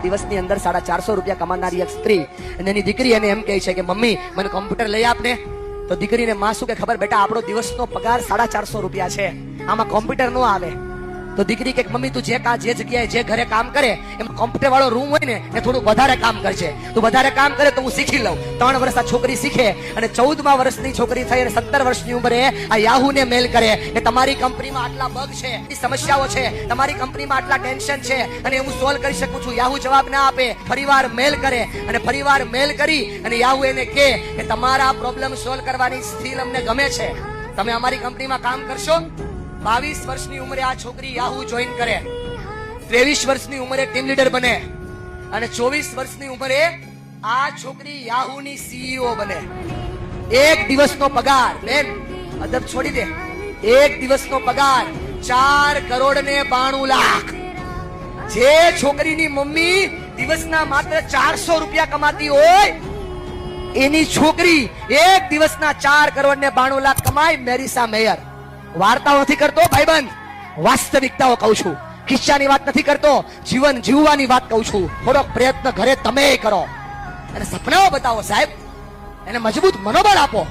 દિવસની અંદર 450 રૂપિયા કમાનારી એક સ્ત્રી અને એની દીકરી એને એમ કહે છે કે મમ્મી મને કોમ્પ્યુટર લઈ આપને. તો દીકરીને માં શું કે ખબર, બેટા આપણો દિવસનો પગાર 450 રૂપિયા છે, આમાં કોમ્પ્યુટર નો આવે. તો દીકરી કે મમ્મી તું જે જગ્યાએ જે ઘરે કામ કરે એમાં કોમ્પ્યુટર વાળો રૂમ હોય ને એ થોડું વધારે કામ કરશે, તું વધારે કામ કરે તો હું શીખી લઉં. 3 વર્ષ આ છોકરી શીખે અને 14મા વર્ષની છોકરી થઈ અને 17 વર્ષની ઉંમરે આ યાહુ ને મેલ કરે કે તમારી કંપનીમાં આટલા બગ છે, સમસ્યાઓ છે, તમારી કંપનીમાં આટલા ટેન્શન છે અને હું સોલ્વ કરી શકું છું. યાહુ જવાબ ના આપે, ફરીવાર મેલ કરે અને ફરીવાર મેલ કરી અને યાહુ એને કહે કે તમારા પ્રોબ્લેમ સોલ્વ કરવાની સ્કિલ અમને ગમે છે, તમે અમારી કંપનીમાં કામ કરશો. 22 વર્ષની ઉંમરે આ છોકરી યાહુ જોઈન કરે, 23 વર્ષની ઉંમરે ટીમ લીડર બને અને 24 વર્ષની ઉંમરે આ છોકરી યાહુની સીઈઓ બને. એક દિવસનો પગાર, બેન અદબ છોડી દે, એક દિવસનો પગાર 4 કરોડ ને 92 લાખ. જે છોકરીની મમ્મી દિવસના માત્ર 400 રૂપિયા કમાતી હોય એની છોકરી એક દિવસના 4 કરોડ ને 92 લાખ કમાય. મેરીસા મેયર. વાર્તાઓ નથી કરતો ભાઈબંધ, વાસ્તવિકતાઓ કહું છું, કિસ્સાની વાત નથી કરતો, જીવન જીવવાની વાત કહું છું. થોડોક પ્રયત્ન ઘરે તમે કરો અને સપનાઓ બતાવો સાહેબ, એને મજબૂત મનોબળ આપો.